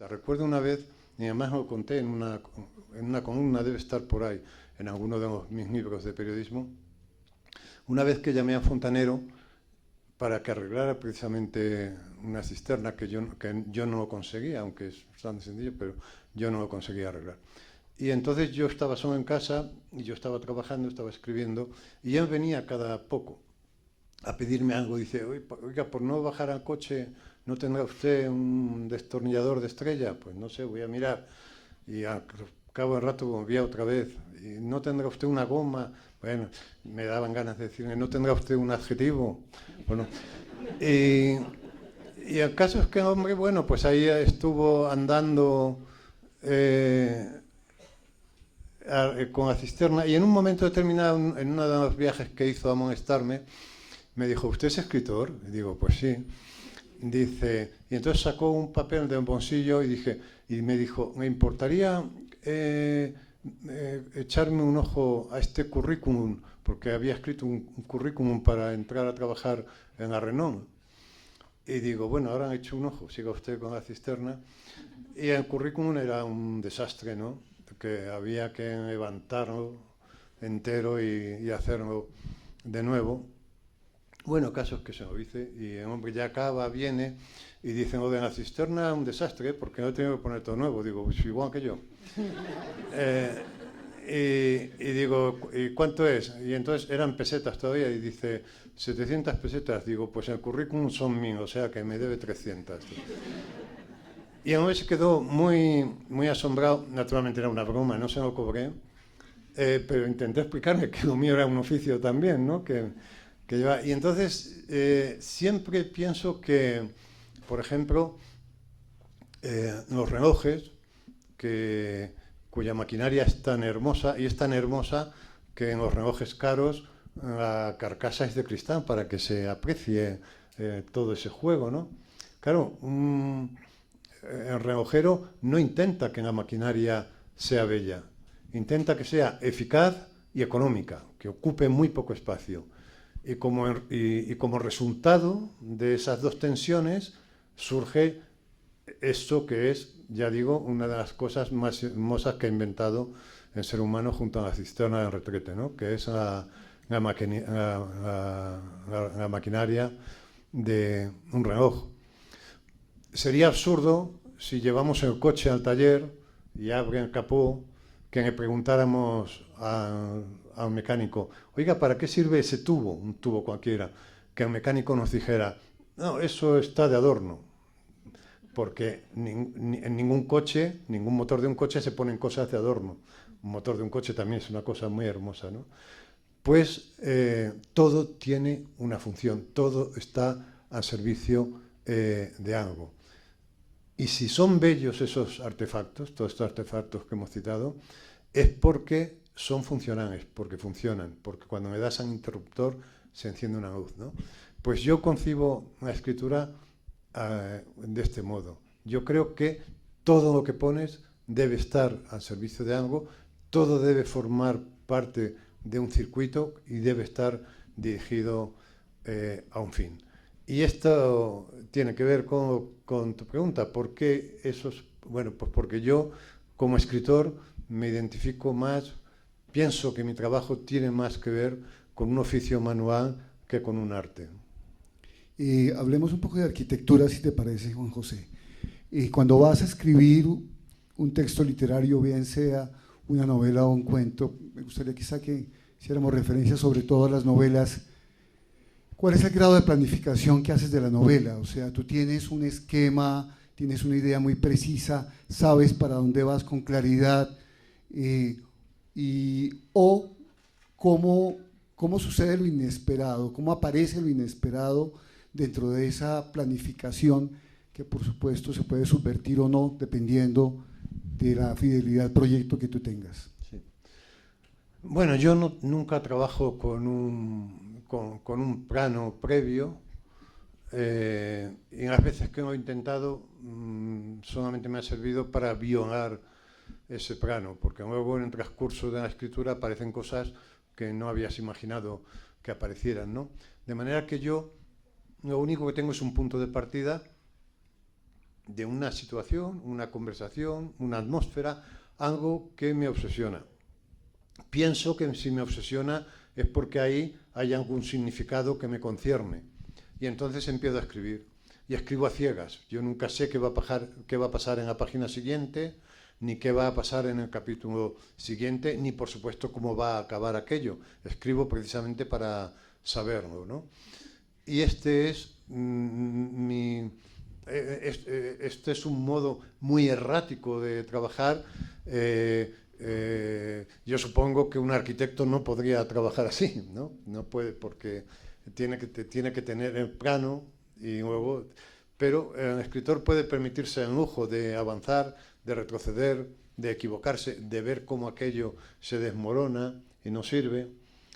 Recuerdo una vez, y además lo conté en una columna, debe estar por ahí, en alguno de mis libros de periodismo, una vez que llamé a Fontanero para que arreglara precisamente una cisterna que yo no lo conseguía, aunque es bastante sencillo, pero yo no lo conseguía arreglar. Y entonces yo estaba solo en casa, y yo estaba trabajando, estaba escribiendo, y él venía cada poco a pedirme algo. Dice, oiga, por no bajar al coche, ¿no tendrá usted un destornillador de estrella? Pues no sé, voy a mirar. Y al cabo del rato volvía otra vez. ¿Y no tendrá usted una goma? Bueno, me daban ganas de decirle, ¿no tendrá usted un adjetivo? Bueno, y el caso es que el hombre, bueno, pues ahí estuvo andando con la cisterna, y en un momento determinado, en uno de los viajes que hizo a amonestarme, me dijo, ¿usted es escritor? Y digo, pues sí. Dice, y entonces sacó un papel de un bolsillo y me dijo, ¿me importaría echarme un ojo a este currículum? Porque había escrito un currículum para entrar a trabajar en la Renault. Y digo, bueno, ahora han hecho un ojo, siga usted con la cisterna. Y el currículum era un desastre, ¿no? Que había que levantarlo entero y hacerlo de nuevo. Bueno, casos que se lo hice, y el hombre ya acaba, viene y dice, lo de la cisterna un desastre, porque no he tenido que poner todo nuevo. Digo, pues igual que yo. Y digo, ¿y cuánto es? Y entonces eran pesetas todavía, y dice, 700 pesetas. Digo, pues el currículum son 1000, o sea que me debe 300. Y el hombre se quedó muy, muy asombrado. Naturalmente era una broma, no se lo cobré, pero intenté explicarme que lo mío era un oficio también, ¿no? Y entonces siempre pienso que, por ejemplo, los relojes, cuya maquinaria es tan hermosa, y es tan hermosa que en los relojes caros la carcasa es de cristal para que se aprecie todo ese juego, ¿no? Claro, el relojero no intenta que la maquinaria sea bella, intenta que sea eficaz y económica, que ocupe muy poco espacio. Y como resultado de esas dos tensiones surge esto que es, ya digo, una de las cosas más hermosas que ha inventado el ser humano junto a la cisterna del retrete, ¿no? Que es la maquinaria de un reloj. Sería absurdo si llevamos el coche al taller y abre el capó que le preguntáramos al mecánico, oiga, ¿para qué sirve ese tubo? Un tubo cualquiera. Que el mecánico nos dijera, no, eso está de adorno. Porque en ningún coche, ningún motor de un coche se ponen cosas de adorno. Un motor de un coche también es una cosa muy hermosa, ¿no? Pues todo tiene una función, todo está al servicio de algo. Y si son bellos esos artefactos, todos estos artefactos que hemos citado, es porque son funcionales, porque funcionan, porque cuando le das a un interruptor se enciende una luz, ¿no? Pues yo concibo la escritura de este modo. Yo creo que todo lo que pones debe estar al servicio de algo, todo debe formar parte de un circuito y debe estar dirigido a un fin. Y esto tiene que ver con tu pregunta, ¿por qué esos? Bueno, pues porque yo como escritor me identifico más, pienso que mi trabajo tiene más que ver con un oficio manual que con un arte. Hablemos un poco de arquitectura, si te parece, Juan José. Cuando vas a escribir un texto literario, bien sea una novela o un cuento, me gustaría quizá que hiciéramos referencia sobre todo a las novelas. ¿Cuál es el grado de planificación que haces de la novela? O sea, tú tienes un esquema, tienes una idea muy precisa, sabes para dónde vas con claridad, o cómo sucede lo inesperado, cómo aparece lo inesperado dentro de esa planificación que por supuesto se puede subvertir o no dependiendo de la fidelidad al proyecto que tú tengas. Sí. Bueno, yo nunca trabajo con un plano previo, y las veces que lo he intentado solamente me ha servido para violar ese plano, porque luego en el transcurso de la escritura aparecen cosas que no habías imaginado que aparecieran, ¿no? De manera que yo lo único que tengo es un punto de partida de una situación, una conversación, una atmósfera, algo que me obsesiona. Pienso que si me obsesiona es porque ahí hay algún significado que me concierne. Y entonces empiezo a escribir. Y escribo a ciegas. Yo nunca sé qué va a pasar en la página siguiente, ni qué va a pasar en el capítulo siguiente, ni por supuesto cómo va a acabar aquello. Escribo precisamente para saberlo, ¿no? Y este es este es un modo muy errático de trabajar. Yo supongo que un arquitecto no podría trabajar así, ¿no? No puede, porque tiene que tener el plano y luego... Pero el escritor puede permitirse el lujo de avanzar, de retroceder, de equivocarse, de ver cómo aquello se desmorona y no sirve,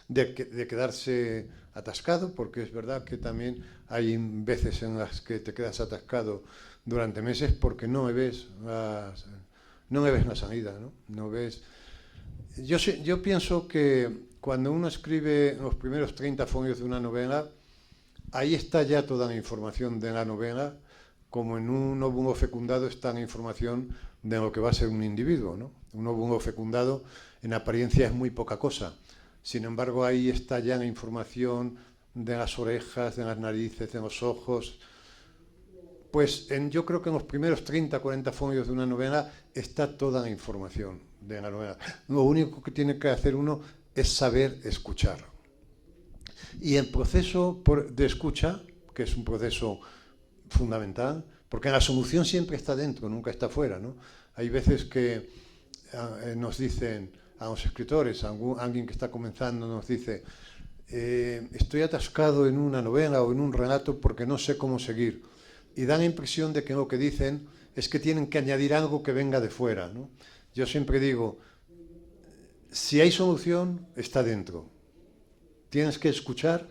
de quedarse atascado, porque es verdad que también hay veces en las que te quedas atascado durante meses porque no ves la salida, ¿no? No ves... Yo pienso que cuando uno escribe los primeros 30 folios de una novela, ahí está ya toda la información de la novela, como en un óvulo fecundado está la información de lo que va a ser un individuo, ¿no? Un óvulo fecundado en apariencia es muy poca cosa. Sin embargo, ahí está ya la información de las orejas, de las narices, de los ojos. Pues yo creo que en los primeros 30, 40 folios de una novela está toda la información de la novela. Lo único que tiene que hacer uno es saber escuchar. Y el proceso de escucha, que es un proceso fundamental, porque la solución siempre está dentro, nunca está fuera, ¿no? Hay veces que nos dicen a los escritores, alguien que está comenzando nos dice, estoy atascado en una novela o en un relato porque no sé cómo seguir. Y da la impresión de que lo que dicen es que tienen que añadir algo que venga de fuera, ¿no? Yo siempre digo, si hay solución, está dentro. Tienes que escuchar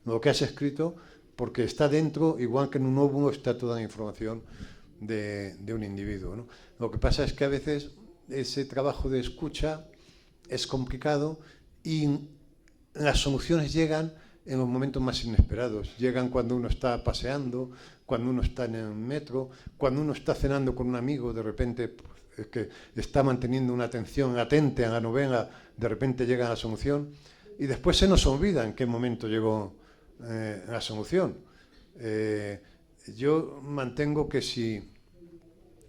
lo que has escrito porque está dentro, igual que en un óvulo está toda la información de un individuo, ¿no? Lo que pasa es que a veces ese trabajo de escucha es complicado y las soluciones llegan en los momentos más inesperados. Llegan cuando uno está paseando, cuando uno está en el metro, cuando uno está cenando con un amigo, de repente es que está manteniendo una atención atenta a la novela, de repente llega la solución y después se nos olvida en qué momento llegó la solución. Yo mantengo que si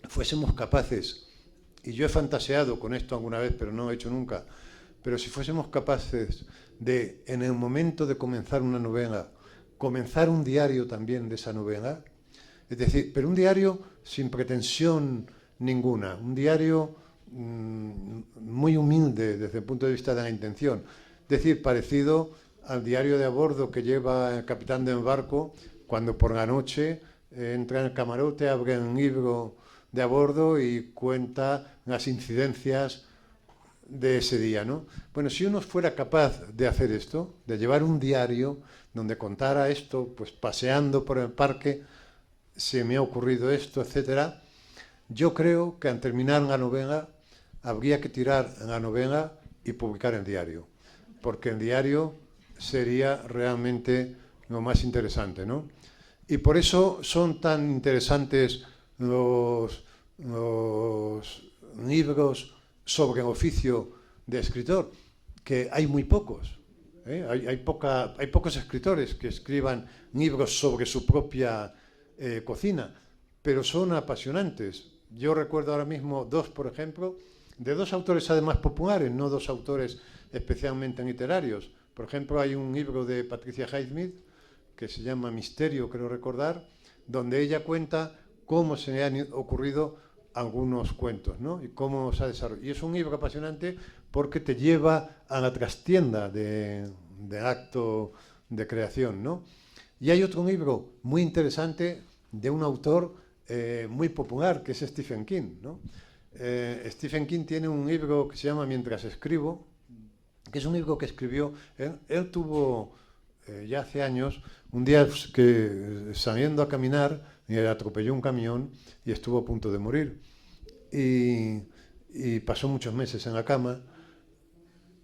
fuésemos capaces, y yo he fantaseado con esto alguna vez, pero no lo he hecho nunca, pero si fuésemos capaces de, en el momento de comenzar una novela, comenzar un diario también de esa novela, es decir, pero un diario sin pretensión ninguna, un diario muy humilde desde el punto de vista de la intención, es decir, parecido al diario de a bordo que lleva el capitán del barco cuando por la noche entra en el camarote, abre un libro de a bordo y cuenta las incidencias de ese día, ¿no? Bueno, si uno fuera capaz de hacer esto, de llevar un diario donde contara esto, pues paseando por el parque, se me ha ocurrido esto, etcétera, yo creo que al terminar la novela habría que tirar la novela y publicar el diario, porque el diario sería realmente lo más interesante, ¿no? Y por eso son tan interesantes los libros sobre el oficio de escritor, que hay muy pocos. Hay pocos escritores que escriban libros sobre su propia cocina, pero son apasionantes. Yo recuerdo ahora mismo dos, por ejemplo, de dos autores además populares, no dos autores especialmente literarios. Por ejemplo, hay un libro de Patricia Highsmith que se llama Misterio, creo recordar, donde ella cuenta cómo se le han ocurrido algunos cuentos, ¿no? Y cómo se ha desarrollado. Y es un libro apasionante porque te lleva a la trastienda del acto de creación, ¿no? Y hay otro libro muy interesante de un autor muy popular, que es Stephen King, ¿no? Stephen King tiene un libro que se llama Mientras escribo, que es un libro que escribió. Él tuvo ya hace años, un día que saliendo a caminar, le atropelló un camión y estuvo a punto de morir. Y pasó muchos meses en la cama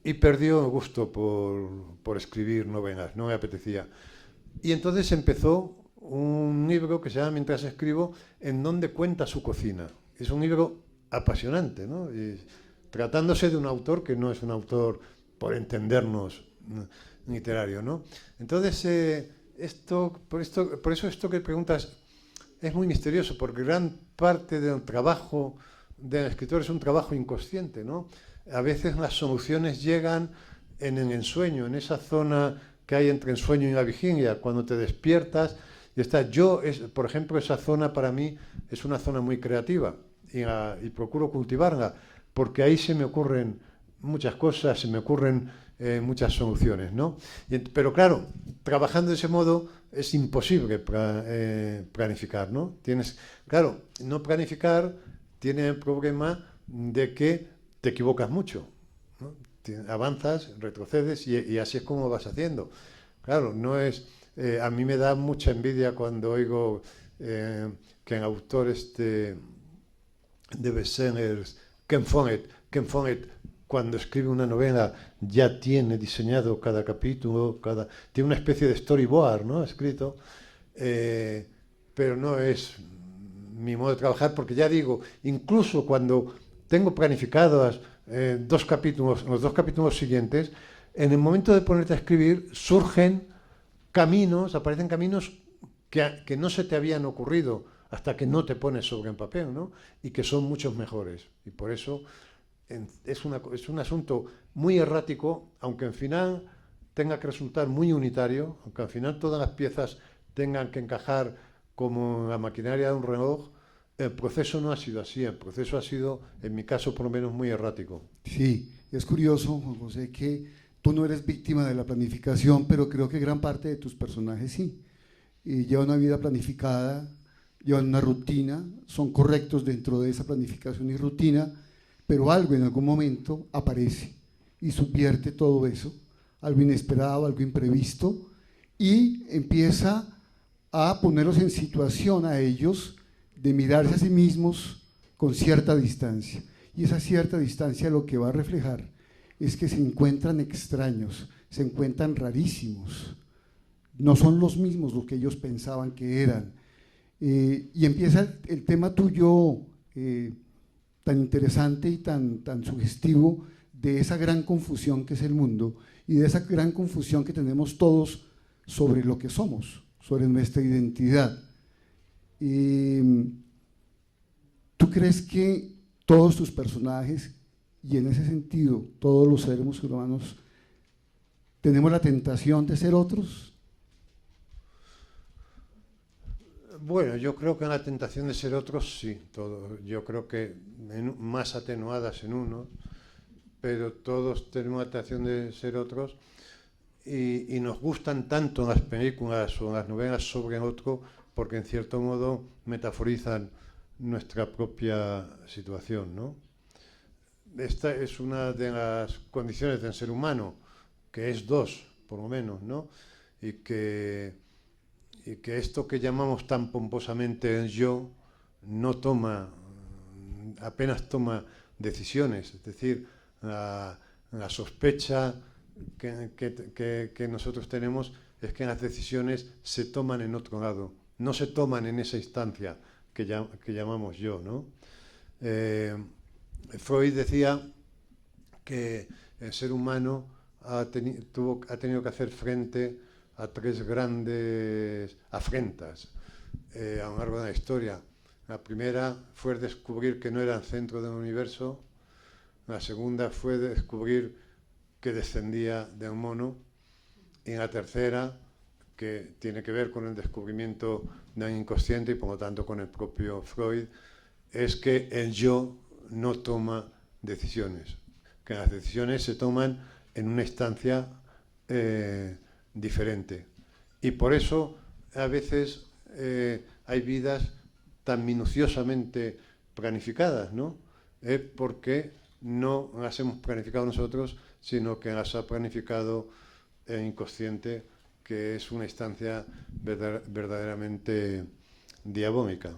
y perdió el gusto por escribir novelas, no me apetecía. Y entonces empezó un libro que se llama Mientras escribo, en donde cuenta su cocina. Es un libro apasionante, ¿no? Y tratándose de un autor que no es un autor, por entendernos, literario, ¿no? Entonces, por eso esto que preguntas es muy misterioso, porque gran parte del trabajo del escritor es un trabajo inconsciente, ¿no? A veces las soluciones llegan en el ensueño, en esa zona que hay entre el sueño y la vigilia, cuando te despiertas y está. Por ejemplo, esa zona para mí es una zona muy creativa y procuro cultivarla, porque ahí se me ocurren muchas cosas, se me ocurren muchas soluciones, ¿no? Pero claro, trabajando de ese modo es imposible planificar, ¿no? Claro, no planificar tiene el problema de que te equivocas mucho, ¿no? Avanzas, retrocedes y así es como vas haciendo. Claro, no es... a mí me da mucha envidia cuando oigo que el autor de bestsellers, Ken Follett, cuando escribe una novela ya tiene diseñado cada capítulo, tiene una especie de storyboard, ¿no? Escrito, pero no es mi modo de trabajar, porque ya digo, incluso cuando tengo planificados los dos capítulos siguientes, en el momento de ponerte a escribir aparecen caminos que no se te habían ocurrido hasta que no te pones sobre el papel, ¿no? Y que son muchos mejores. Y por eso es un asunto muy errático, aunque al final tenga que resultar muy unitario, aunque al final todas las piezas tengan que encajar como la maquinaria de un reloj. El proceso no ha sido así, el proceso ha sido, en mi caso por lo menos, muy errático. Sí, es curioso, Juan José, que tú no eres víctima de la planificación, pero creo que gran parte de tus personajes sí. Llevan una vida planificada, llevan una rutina, son correctos dentro de esa planificación y rutina, pero algo en algún momento aparece y subvierte todo eso, algo inesperado, algo imprevisto, y empieza a ponerlos en situación a ellos de mirarse a sí mismos con cierta distancia. Y esa cierta distancia lo que va a reflejar es que se encuentran extraños, se encuentran rarísimos, no son los mismos lo que ellos pensaban que eran. Y empieza el tema tuyo tan interesante y tan sugestivo de esa gran confusión que es el mundo y de esa gran confusión que tenemos todos sobre lo que somos, sobre nuestra identidad. ¿Tú crees que todos tus personajes, y en ese sentido todos los seres humanos, tenemos la tentación de ser otros? Bueno, yo creo que la tentación de ser otros, sí, yo creo que más atenuadas en unos, pero todos tenemos la tentación de ser otros y nos gustan tanto las películas o las novelas sobre el otro porque en cierto modo metaforizan nuestra propia situación, ¿no? Esta es una de las condiciones del ser humano, que es dos, por lo menos, ¿no? Y que esto que llamamos tan pomposamente el yo apenas toma decisiones, es decir, la sospecha que nosotros tenemos es que las decisiones se toman en otro lado, no se toman en esa instancia que llamamos yo, ¿no? Freud decía que el ser humano ha tenido que hacer frente a tres grandes afrentas a lo largo de la historia. La primera fue descubrir que no era el centro del universo, la segunda fue descubrir que descendía de un mono, y la tercera, que tiene que ver con el descubrimiento del inconsciente y por lo tanto con el propio Freud, es que el yo no toma decisiones, que las decisiones se toman en una instancia diferente. Y por eso a veces hay vidas tan minuciosamente planificadas, ¿no? Porque no las hemos planificado nosotros, sino que las ha planificado el inconsciente, que es una instancia verdaderamente diabólica.